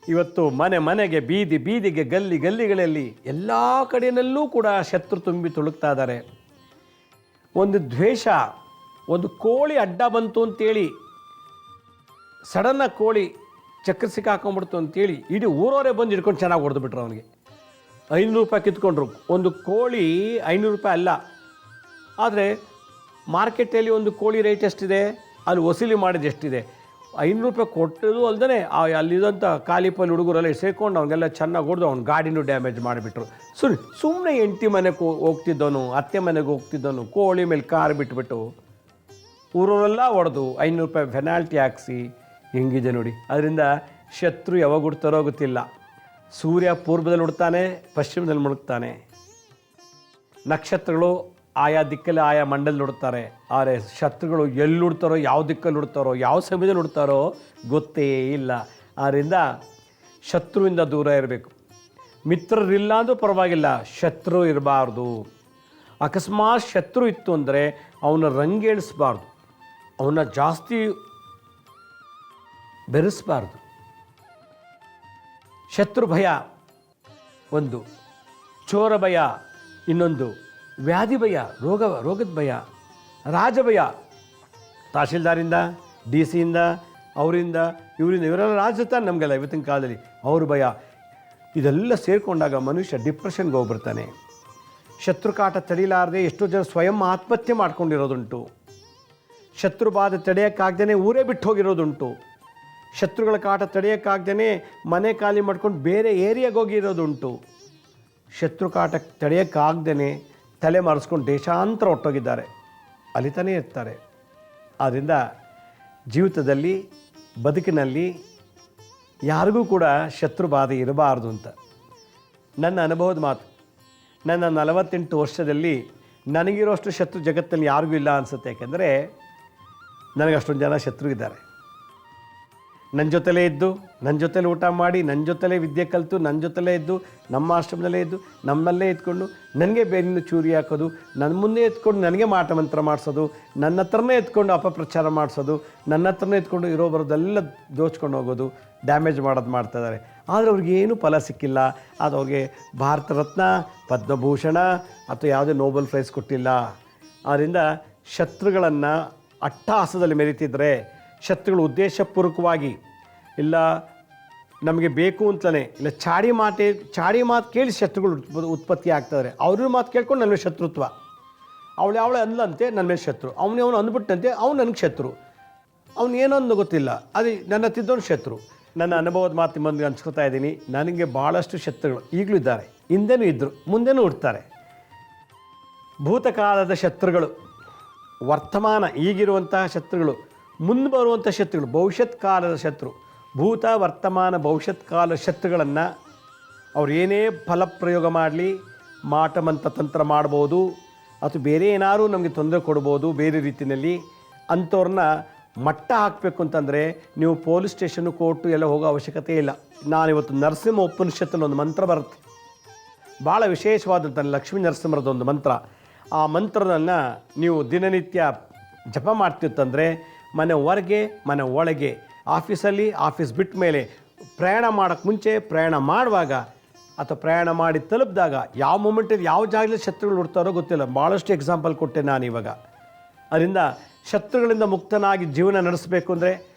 ಇವತ್ತು ಮನೆ ಮನೆಗೆ, ಬೀದಿ ಬೀದಿಗೆ, ಗಲ್ಲಿ ಗಲ್ಲಿಗಳಲ್ಲಿ ಎಲ್ಲ ಕಡೆಯಲ್ಲೂ ಕೂಡ ಶತ್ರು ತುಂಬಿ ತುಳುಕ್ತಾ ಇದ್ದಾರೆ. ಒಂದು ದ್ವೇಷ, ಒಂದು ಕೋಳಿ ಅಡ್ಡ ಬಂತು ಅಂತೇಳಿ, ಸಡನ್ನಾಗಿ ಕೋಳಿ ಚಕ್ರ ಸಿಕ್ಕಾಕೊಂಡ್ಬಿಡ್ತು ಅಂತೇಳಿ ಇಡೀ ಊರವರೇ ಬಂದು ಹಿಡ್ಕೊಂಡು ಚೆನ್ನಾಗಿ ಹೊಡೆದುಬಿಟ್ರು ಅವನಿಗೆ. 500 ರೂಪಾಯಿ ಕಿತ್ಕೊಂಡ್ರು. ಒಂದು ಕೋಳಿ 500 ರೂಪಾಯಿ ಅಲ್ಲ, ಆದರೆ ಮಾರ್ಕೆಟಲ್ಲಿ ಒಂದು ಕೋಳಿ ರೇಟ್ ಎಷ್ಟಿದೆ, ಅಲ್ಲಿ ವಸೂಲಿ ಮಾಡಿದ್ದು ಎಷ್ಟಿದೆ. 500 ರೂಪಾಯಿ ಕೊಟ್ಟದು ಅಲ್ಲದೆ ಅಲ್ಲಿದ್ದಂಥ ಖಾಲಿಪಲ್ಲಿ ಹುಡುಗರೆಲ್ಲ ಸೇರ್ಕೊಂಡು ಅವನಿಗೆಲ್ಲ ಚೆನ್ನಾಗಿ ಹೊಡೆದು ಅವ್ನ ಗಾಡಿನೂ ಡ್ಯಾಮೇಜ್ ಮಾಡಿಬಿಟ್ರು. ಸುಮ್ಮನೆ ಹೆಂಡತಿ ಮನೆಗೆ ಹೋಗ್ತಿದ್ದವನು, ಅತ್ತೆ ಮನೆಗೆ ಹೋಗ್ತಿದ್ದವನು ಕೋಳಿ ಮೇಲೆ ಕಾರು ಬಿಟ್ಬಿಟ್ಟು ಊರವರೆಲ್ಲ ಹೊಡೆದು 500 ರೂಪಾಯಿ ಪೆನಾಲ್ಟಿ ಹಾಕ್ಸಿ, ಹೆಂಗಿದೆ ನೋಡಿ. ಅದರಿಂದ ಶತ್ರು ಯಾವಾಗ ಹುಡ್ತಾರೋ ಗೊತ್ತಿಲ್ಲ. ಸೂರ್ಯ ಪೂರ್ವದಲ್ಲಿ ಹುಡ್ತಾನೆ, ಪಶ್ಚಿಮದಲ್ಲಿ ಮುಳುಗ್ತಾನೆ. ನಕ್ಷತ್ರಗಳು ಆಯಾ ದಿಕ್ಕಲ್ಲಿ ಆಯಾ ಮಂಡಲದಲ್ಲಿ ಹುಡ್ತಾರೆ. ಆದರೆ ಶತ್ರುಗಳು ಎಲ್ಲಿ ಹುಡ್ತಾರೋ, ಯಾವ ದಿಕ್ಕಲ್ಲಿ ಹುಡ್ತಾರೋ, ಯಾವ ಸಮಯದಲ್ಲಿ ಹುಡ್ತಾರೋ ಗೊತ್ತೇ ಇಲ್ಲ. ಆದ್ದರಿಂದ ಶತ್ರುವಿಂದ ದೂರ ಇರಬೇಕು. ಮಿತ್ರರಿಲ್ಲ ಅಂದರೂ ಪರವಾಗಿಲ್ಲ, ಶತ್ರು ಇರಬಾರ್ದು. ಅಕಸ್ಮಾತ್ ಶತ್ರು ಇತ್ತು ಅಂದರೆ ಅವನ ರಂಗೇಳಿಸ್ಬಾರ್ದು, ಅವನ್ನ ಜಾಸ್ತಿ ಬೆರೆಸಬಾರ್ದು. ಶತ್ರು ಭಯ ಒಂದು, ಚೋರ ಭಯ ಇನ್ನೊಂದು, ವ್ಯಾಧಿ ಭಯ, ರೋಗದ ಭಯ, ರಾಜ ಭಯ, ತಹಶೀಲ್ದಾರಿಂದ, DC ಯಿಂದ, ಅವರಿಂದ ಇವರೆಲ್ಲ ರಾಜತಾನೆ ನಮಗೆಲ್ಲ ಇವತ್ತಿನ ಕಾಲದಲ್ಲಿ. ಅವ್ರ ಭಯ, ಇದೆಲ್ಲ ಸೇರಿಕೊಂಡಾಗ ಮನುಷ್ಯ ಡಿಪ್ರೆಷನ್ಗೆ ಹೋಗ್ಬಿಡ್ತಾನೆ. ಶತ್ರುಕಾಟ ತಡಿಲಾರದೆ ಎಷ್ಟೋ ಜನ ಸ್ವಯಂ ಆತ್ಮಹತ್ಯೆ ಮಾಡ್ಕೊಂಡಿರೋದುಂಟು. ಶತ್ರು ಬಾಧೆ ತಡೆಯೋಕ್ಕಾಗ್ದೇ ಊರೇ ಬಿಟ್ಟು ಹೋಗಿರೋದುಂಟು. ಶತ್ರುಗಳ ಕಾಟ ತಡೆಯೋಕ್ಕಾಗ್ದೇ ಮನೆ ಖಾಲಿ ಮಾಡ್ಕೊಂಡು ಬೇರೆ ಏರಿಯಾಗೆ ಹೋಗಿರೋದುಂಟು. ಶತ್ರು ಕಾಟ ತಡೆಯೋಕ್ಕಾಗ್ದೇ ತಲೆ ಮರೆಸ್ಕೊಂಡು ದೇಶಾಂತರ ಹೊಟ್ಟೋಗಿದ್ದಾರೆ, ಅಲಿತಾನೇ ಇರ್ತಾರೆ. ಆದ್ದರಿಂದ ಜೀವಿತದಲ್ಲಿ, ಬದುಕಿನಲ್ಲಿ ಯಾರಿಗೂ ಕೂಡ ಶತ್ರು ಬಾಧೆ ಇರಬಾರ್ದು ಅಂತ ನನ್ನ ಅನುಭವದ ಮಾತು. ನನ್ನ 48 ವರ್ಷದಲ್ಲಿ ನನಗಿರೋಷ್ಟು ಶತ್ರು ಜಗತ್ತಲ್ಲಿ ಯಾರಿಗೂ ಇಲ್ಲ ಅನಿಸುತ್ತೆ. ಯಾಕೆಂದರೆ ನನಗೆ ಅಷ್ಟೊಂದು ಜನ ಶತ್ರು ಇದ್ದಾರೆ. ನನ್ನ ಜೊತೆಲೇ ಇದ್ದು, ನನ್ನ ಜೊತೆಲೇ ಊಟ ಮಾಡಿ, ನನ್ನ ಜೊತೆಲೇ ವಿದ್ಯೆ ಕಲಿತು, ನನ್ನ ಜೊತೆಲೇ ಇದ್ದು, ನಮ್ಮ ಆಶ್ರಮದಲ್ಲೇ ಇದ್ದು, ನಮ್ಮಲ್ಲೇ ಇದ್ಕೊಂಡು ನನಗೆ ಬೇರಿನ ಚೂರಿ ಹಾಕೋದು, ನನ್ನ ಮುಂದೆ ಎತ್ಕೊಂಡು ನನಗೆ ಮಾಟ ಮಂತ್ರ ಮಾಡಿಸೋದು, ನನ್ನ ಹತ್ರನೇ ಎತ್ಕೊಂಡು ಅಪಪ್ರಚಾರ ಮಾಡಿಸೋದು, ನನ್ನ ಹತ್ರನೇ ಎತ್ಕೊಂಡು ಇರೋ ಬರೋದೆಲ್ಲ ದೋಚ್ಕೊಂಡು ಹೋಗೋದು, ಡ್ಯಾಮೇಜ್ ಮಾಡೋದು ಮಾಡ್ತಾಯಿದ್ದಾರೆ. ಆದರೆ ಅವ್ರಿಗೇನು ಫಲ ಸಿಕ್ಕಿಲ್ಲ. ಅದು ಅವ್ರಿಗೆ ಭಾರತ ರತ್ನ, ಪದ್ಮಭೂಷಣ ಅಥವಾ ಯಾವುದೇ ನೋಬೆಲ್ ಪ್ರೈಸ್ ಕೊಟ್ಟಿಲ್ಲ. ಆದ್ದರಿಂದ ಶತ್ರುಗಳನ್ನು ಅಟ್ಟಹಾಸದಲ್ಲಿ ಮೆರೀತಿದ್ರೆ, ಶತ್ರುಗಳು ಉದ್ದೇಶಪೂರ್ವಕವಾಗಿ ಇಲ್ಲ ನಮಗೆ ಬೇಕು ಅಂತಲೇ ಇಲ್ಲ ಚಾಡಿ ಮಾತು ಕೇಳಿ ಶತ್ರುಗಳು ಉತ್ಪತ್ತಿ ಆಗ್ತಾರೆ. ಅವ್ರ ಮಾತು ಕೇಳ್ಕೊಂಡು ನನ್ನ ಮೇಲೆ ಶತ್ರುತ್ವ. ಅವಳೆ ಅಂದ್ಲಂತೆ ನನ್ನ ಮೇಲೆ ಶತ್ರು, ಅವನು ಅಂದ್ಬಿಟ್ಟಂತೆ ಅವ್ನು ನನಗೆ ಶತ್ರು, ಅವ್ನು ಏನೋ ಅಂದು ಗೊತ್ತಿಲ್ಲ, ಅದು ನನ್ನ ತಿದ್ದವನು ಶತ್ರು. ನನ್ನ ಅನುಭವದ ಮಾತು ನಿಮ್ಮೊಂದಿಗೆ ಹಂಚ್ಕೊತಾ ಇದ್ದೀನಿ. ನನಗೆ ಭಾಳಷ್ಟು ಶತ್ರುಗಳು ಈಗಲೂ ಇದ್ದಾರೆ, ಹಿಂದೆನೂ ಇದ್ದರು, ಮುಂದೆನೂ ಹುಡ್ತಾರೆ. ಭೂತಕಾಲದ ಶತ್ರುಗಳು, ವರ್ತಮಾನ ಈಗಿರುವಂತಹ ಶತ್ರುಗಳು, ಮುಂದೆ ಬರುವಂಥ ಶತ್ರುಗಳು, ಭವಿಷ್ಯತ್ ಕಾಲದ ಶತ್ರು. ಭೂತ, ವರ್ತಮಾನ, ಭವಿಷ್ಯತ್ ಕಾಲದ ಶತ್ರುಗಳನ್ನು ಅವ್ರು ಏನೇ ಫಲಪ್ರಯೋಗ ಮಾಡಲಿ, ಮಾಟಮಂತ್ರ ತಂತ್ರ ಮಾಡ್ಬೋದು ಅಥವಾ ಬೇರೆ ಏನಾದರೂ ನಮಗೆ ತೊಂದರೆ ಕೊಡ್ಬೋದು ಬೇರೆ ರೀತಿಯಲ್ಲಿ. ಅಂಥವ್ರನ್ನ ಮಟ್ಟ ಹಾಕಬೇಕು ಅಂತಂದರೆ ನೀವು ಪೊಲೀಸ್ ಸ್ಟೇಷನ್ನು, ಕೋರ್ಟು ಎಲ್ಲ ಹೋಗೋ ಅವಶ್ಯಕತೆ ಇಲ್ಲ. ನಾನಿವತ್ತು ನರಸಿಂಹ ಉಪನಿಷತ್ತಲ್ಲಿ ಒಂದು ಮಂತ್ರ ಬರುತ್ತೆ, ಭಾಳ ವಿಶೇಷವಾದಂಥ ಲಕ್ಷ್ಮೀ ನರಸಿಂಹರದೊಂದು ಮಂತ್ರ. ಆ ಮಂತ್ರವನ್ನು ನೀವು ದಿನನಿತ್ಯ ಜಪ ಮಾಡ್ತಿತ್ತಂದರೆ ಮನೆ ಹೊರಗೆ, ಮನೆ ಒಳಗೆ, ಆಫೀಸಲ್ಲಿ, ಆಫೀಸ್ ಬಿಟ್ಟ ಮೇಲೆ, ಪ್ರಯಾಣ ಮಾಡೋಕ್ಕೆ ಮುಂಚೆ, ಪ್ರಯಾಣ ಮಾಡುವಾಗ ಅಥವಾ ಪ್ರಯಾಣ ಮಾಡಿ ತಲುಪಿದಾಗ, ಯಾವ ಮೂಮೆಂಟಲ್ಲಿ ಯಾವ ಜಾಗದಲ್ಲಿ ಶತ್ರುಗಳು ಹುಡ್ತಾರೋ ಗೊತ್ತಿಲ್ಲ. ಭಾಳಷ್ಟು ಎಕ್ಸಾಂಪಲ್ ಕೊಟ್ಟೆ ನಾನಿವಾಗ. ಅದರಿಂದ ಶತ್ರುಗಳಿಂದ ಮುಕ್ತನಾಗಿ ಜೀವನ ನಡೆಸಬೇಕು ಅಂದರೆ,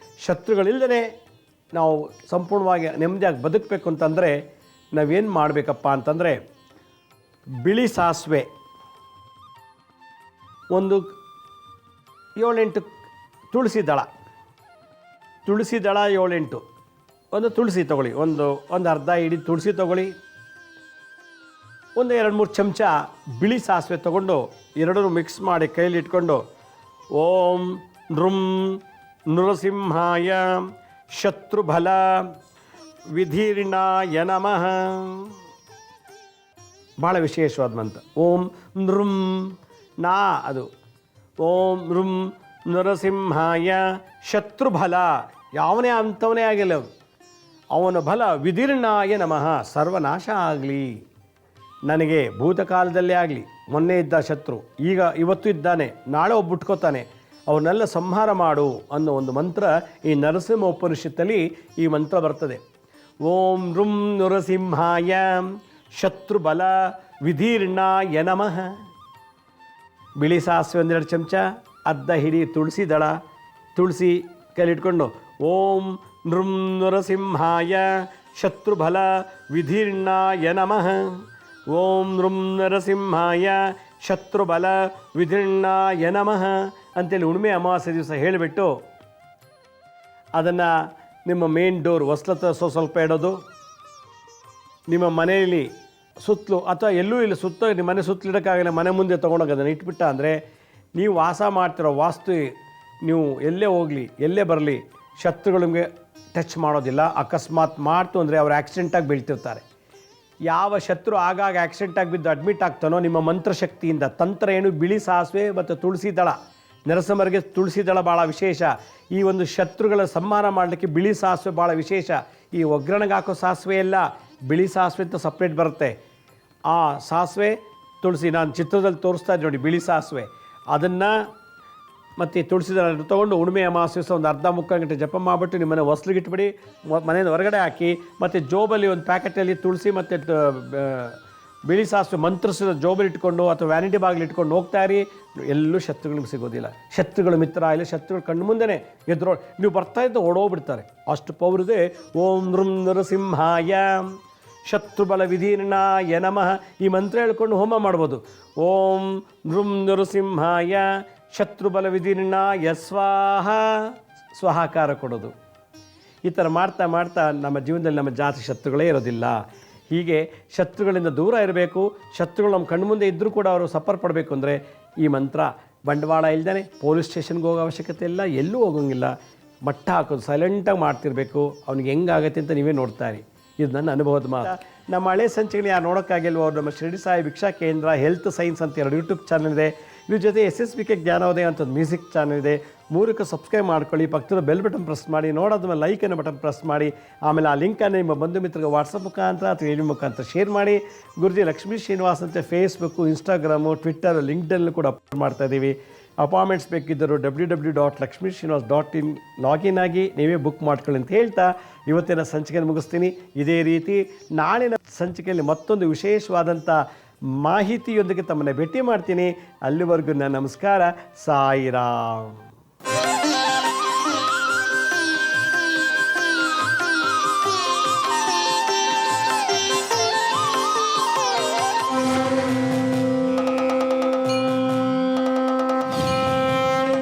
ಶತ್ರುಗಳಿಲ್ಲದೇ ನಾವು ಸಂಪೂರ್ಣವಾಗಿ ನೆಮ್ಮದಿಯಾಗಿ ಬದುಕಬೇಕು ಅಂತಂದರೆ ನಾವೇನು ಮಾಡಬೇಕಪ್ಪ ಅಂತಂದರೆ, ಬಿಳಿ ಸಾಸಿವೆ ಒಂದು 7-8 ತುಳಸಿ ದಳ 7-8 ಒಂದು ತುಳಸಿ ತೊಗೊಳ್ಳಿ, ಒಂದು ಅರ್ಧ ಇಡೀ ತುಳಸಿ ತೊಗೊಳ್ಳಿ. ಒಂದು 2-3 ಚಮಚ ಬಿಳಿ ಸಾಸಿವೆ ತೊಗೊಂಡು ಎರಡನ್ನೂ ಮಿಕ್ಸ್ ಮಾಡಿ ಕೈಲಿ ಇಟ್ಕೊಂಡು ಓಂ ನೃಂ ನೃಸಿಂಹಾಯ ಶತ್ರುಬಲ ವಿಧೀರ್ಣಾಯ ನಮಃ. ಭಾಳ ವಿಶೇಷವಾದ ಮಂತ್ರ. ಓಂ ನೃಂ ನಾ ಅದು ಓಂ ನೃಂ ನರಸಿಂಹಾಯ ಶತ್ರುಬಲ, ಯಾವನೇ ಅಂಥವನೇ ಆಗಿಲ್ಲ ಅವನ ಬಲ ವಿಧೀರ್ಣಾಯ ನಮಃ, ಸರ್ವನಾಶ ಆಗಲಿ ನನಗೆ, ಭೂತಕಾಲದಲ್ಲೇ ಆಗಲಿ. ಮೊನ್ನೆ ಇದ್ದ ಶತ್ರು ಈಗ ಇವತ್ತು ಇದ್ದಾನೆ, ನಾಳೆ ಒಬ್ಬುಟ್ಕೋತಾನೆ, ಅವನ್ನೆಲ್ಲ ಸಂಹಾರ ಮಾಡು ಅನ್ನೋ ಒಂದು ಮಂತ್ರ ಈ ನರಸಿಂಹ ಉಪನಿಷತ್ತಲ್ಲಿ ಈ ಮಂತ್ರ ಬರ್ತದೆ. ಓಂ ನೃಂ ನರಸಿಂಹಾಯ ಶತ್ರುಬಲ ವಿಧೀರ್ಣಾಯ ನಮಃ. ಬಿಳಿ ಸಾಸಿವೆ 1-2 ಚಮಚ, ಅರ್ಧ ಹಿಡಿ ತುಳಸಿ ದಳ, ತುಳಸಿ ಕೈಲಿಟ್ಕೊಂಡು ಓಂ ನೃಂ ನರಸಿಂಹಾಯ ಶತ್ರುಬಲ ವಿಧೀರ್ಣಾಯ ನಮಃ. ಓಂ ನೃಂ ನರಸಿಂಹಾಯ ಶತ್ರುಬಲ ವಿಧೀರ್ಣಾಯ ನಮಃ ಅಂತೇಳಿ ಹುಣ್ಣಿಮೆ ಅಮಾವಾಸ್ಯೆ ದಿವಸ ಹೇಳಿಬಿಟ್ಟು ಅದನ್ನು ನಿಮ್ಮ ಮೇನ್ ಡೋರ್ ಹೊಸ್ಲತ್ತ ಸ್ವಲ್ಪ ಇಡೋದು. ನಿಮ್ಮ ಮನೆಯಲ್ಲಿ ಸುತ್ತಲೂ ಅಥವಾ ಎಲ್ಲೂ ಇಲ್ಲ, ಸುತ್ತ ನಿಮ್ಮ ಮನೆ ಸುತ್ತಲಿಡೋಕ್ಕಾಗಲ್ಲ, ಮನೆ ಮುಂದೆ ತೊಗೊಂಡೋಗಿ ಅದನ್ನು ಇಟ್ಬಿಟ್ಟ ಅಂದರೆ ನೀವು ವಾಸ ಮಾಡ್ತಿರೋ ವಾಸ್ತು ನೀವು ಎಲ್ಲೇ ಹೋಗಲಿ ಎಲ್ಲೇ ಬರಲಿ ಶತ್ರುಗಳಿಗೆ ಟಚ್ ಮಾಡೋದಿಲ್ಲ. ಅಕಸ್ಮಾತ್ ಮಾಡ್ತು ಅಂದರೆ ಅವರು ಆಕ್ಸಿಡೆಂಟಾಗಿ ಬೀಳ್ತಿರ್ತಾರೆ. ಯಾವ ಶತ್ರು ಆಗಾಗ ಆಕ್ಸಿಡೆಂಟಾಗಿ ಬಿದ್ದು ಅಡ್ಮಿಟ್ ಆಗ್ತಾನೋ ನಿಮ್ಮ ಮಂತ್ರಶಕ್ತಿಯಿಂದ, ತಂತ್ರ ಏನು, ಬಿಳಿ ಸಾಸಿವೆ ಮತ್ತು ತುಳಸಿ ದಳ, ನರಸಿಂಹರಿಗೆ ತುಳಸಿ ದಳ ಭಾಳ ವಿಶೇಷ. ಈ ಒಂದು ಶತ್ರುಗಳ ಸಂಹಾರ ಮಾಡಲಿಕ್ಕೆ ಬಿಳಿ ಸಾಸಿವೆ ಭಾಳ ವಿಶೇಷ. ಈ ಒಗ್ಗರಣೆಗೆ ಹಾಕೋ ಸಾಸಿವೆ ಎಲ್ಲ ಬಿಳಿ ಸಾಸಿವೆ ಅಂತ ಸಪ್ರೇಟ್ ಬರುತ್ತೆ. ಆ ಸಾಸಿವೆ ತುಳಸಿ ನಾನು ಚಿತ್ರದಲ್ಲಿ ತೋರಿಸ್ತಾ ಇದ್ದೆ ನೋಡಿ, ಬಿಳಿ ಸಾಸಿವೆ ಅದನ್ನು ಮತ್ತು ತುಳಸಿ ದಳ ತೊಗೊಂಡು ಹುಣ್ಣಿಮೆ ಅಮಾವಾಸ್ಯೆ ಒಂದು ಅರ್ಧ ಮುಕ್ಕಾಲು ಗಂಟೆ ಜಪ ಮಾಡಿಬಿಟ್ಟು ನಿಮ್ಮನೆ ಹೊಸ್ಲಿಗೆ ಇಟ್ಬಿಡಿ, ಮನೆಯಿಂದ ಹೊರಗಡೆ ಹಾಕಿ, ಮತ್ತು ಜೋಬಲ್ಲಿ ಒಂದು ಪ್ಯಾಕೆಟಲ್ಲಿ ತುಳಸಿ ಮತ್ತು ಬಿಳಿ ಸಾಸಿವೆ ಮಂತ್ರಿಸಿದ ಜೋಬಲ್ಲಿ ಇಟ್ಕೊಂಡು ಅಥವಾ ವ್ಯಾನಿಟಿ ಬಾಗಿಲು ಇಟ್ಕೊಂಡು ಹೋಗ್ತಾ ಇರಿ. ಎಲ್ಲೂ ಶತ್ರುಗಳಿಗೆ ಸಿಗೋದಿಲ್ಲ. ಶತ್ರುಗಳು ಮಿತ್ರ ಇಲ್ಲ, ಶತ್ರುಗಳು ಕಣ್ಣು ಮುಂದೆನೇ ಎದುರೋ ನೀವು ಬರ್ತಾ ಇದ್ದ ಓಡೋಗ್ಬಿಡ್ತಾರೆ, ಅಷ್ಟು ಪವರ್ ಇದೆ. ಓಂ ನೃಂ ನರಸಿಂಹಾಯ ಶತ್ರುಬಲ ವಿಧೀರ್ಣಾಯ ನಮಃ ಈ ಮಂತ್ರ ಹೇಳ್ಕೊಂಡು ಹೋಮ ಮಾಡ್ಬೋದು. ಓಂ ನೃಂ ನರಸಿಂಹಾಯ ಶತ್ರುಬಲ ವಿಧೀರ್ಣಾಯ ಸ್ವಾಹ, ಸ್ವಹಾಕಾರ ಕೊಡೋದು. ಈ ಥರ ಮಾಡ್ತಾ ಮಾಡ್ತಾ ನಮ್ಮ ಜೀವನದಲ್ಲಿ ನಮ್ಮ ಜಾತಿ ಶತ್ರುಗಳೇ ಇರೋದಿಲ್ಲ. ಹೀಗೆ ಶತ್ರುಗಳಿಂದ ದೂರ ಇರಬೇಕು. ಶತ್ರುಗಳು ನಮ್ಮ ಕಣ್ಣು ಮುಂದೆ ಇದ್ದರೂ ಕೂಡ ಅವರು ಸಫರ್ ಪಡಬೇಕು ಅಂದರೆ ಈ ಮಂತ್ರ ಬಂಡವಾಳ ಇಲ್ದೇ ಪೊಲೀಸ್ ಸ್ಟೇಷನ್ಗೆ ಹೋಗೋ ಅವಶ್ಯಕತೆ ಇಲ್ಲ, ಎಲ್ಲೂ ಹೋಗೋಂಗಿಲ್ಲ. ಮಟ್ಟ ಹಾಕೋದು ಸೈಲೆಂಟಾಗಿ ಮಾಡ್ತಿರ್ಬೇಕು. ಅವ್ನಿಗೆ ಹೆಂಗಾಗತ್ತೆ ಅಂತ ನೀವೇ ನೋಡ್ತಾರೆ. ಇದು ನನ್ನ ಅನುಭವದ ಮಾತು. ನಮ್ಮ ಹಳೆ ಸಂಚಿಕೆಗಳು ಯಾರು ನೋಡೋಕ್ಕಾಗಿಲ್ವೋ ಅವರು ನಮ್ಮ ಶಿರಡಿ ಸಾಯಿ ಭಿಕ್ಷಾ ಕೇಂದ್ರ ಹೆಲ್ತ್ ಸೈನ್ಸ್ ಅಂತ 2 ಯೂಟ್ಯೂಬ್ ಚಾನಲ್ ಇದೆ. ಇದ್ರ ಜೊತೆ SSBK ಜ್ಞಾನೋದಯ ಅಂತ ಒಂದು ಮ್ಯೂಸಿಕ್ ಚಾನಲ್ ಇದೆ. 3ಕ್ಕೆ ಸಬ್ಸ್ಕ್ರೈಬ್ ಮಾಡ್ಕೊಳ್ಳಿ. ಪಕ್ಕದ ಬೆಲ್ ಬಟನ್ ಪ್ರೆಸ್ ಮಾಡಿ, ನೋಡೋದ್ಮೇಲೆ ಲೈಕ್ ಅನ್ನೋ ಬಟನ್ ಪ್ರೆಸ್ ಮಾಡಿ. ಆಮೇಲೆ ಆ ಲಿಂಕನ್ನು ನಿಮ್ಮ ಬಂಧು ಮಿತ್ರರಿಗೆ ವಾಟ್ಸಪ್ ಮುಖಾಂತರ ಅಥವಾ ಇಮೇಲ್ ಮುಖಾಂತರ ಶೇರ್ ಮಾಡಿ. ಗುರುಜಿ ಲಕ್ಷ್ಮೀ ಶ್ರೀನಿವಾಸ್ ಅಂತ ಫೇಸ್ಬುಕ್ಕು, ಇನ್ಸ್ಟಾಗ್ರಾಮು, ಟ್ವಿಟ್ಟರ್, ಲಿಂಕ್ಡ್ಇನ್ ಕೂಡ ಅಪ್ಲೋಡ್ ಮಾಡ್ತಾ ಇದ್ದೀವಿ. ಅಪಾಯಿಂಟ್ಮೆಂಟ್ಸ್ ಬೇಕಿದ್ದರು www.lakshmisrinivas.in ಲಾಗಿನ್ ಆಗಿ ನೀವೇ ಬುಕ್ ಮಾಡ್ಕೊಳ್ಳಿ ಅಂತ ಹೇಳ್ತಾ ಇವತ್ತಿನ ಸಂಚಿಕೆಯನ್ನು ಮುಗಿಸ್ತೀನಿ. ಇದೇ ರೀತಿ ನಾಳಿನ ಸಂಚಿಕೆಯಲ್ಲಿ ಮತ್ತೊಂದು ವಿಶೇಷವಾದಂಥ ಮಾಹಿತಿಯೊಂದಿಗೆ ತಮ್ಮನ್ನು ಭೇಟಿ ಮಾಡ್ತೀನಿ. ಅಲ್ಲಿವರೆಗೂ ನನ್ನ ನಮಸ್ಕಾರ. ಸಾಯಿರಾಮ್.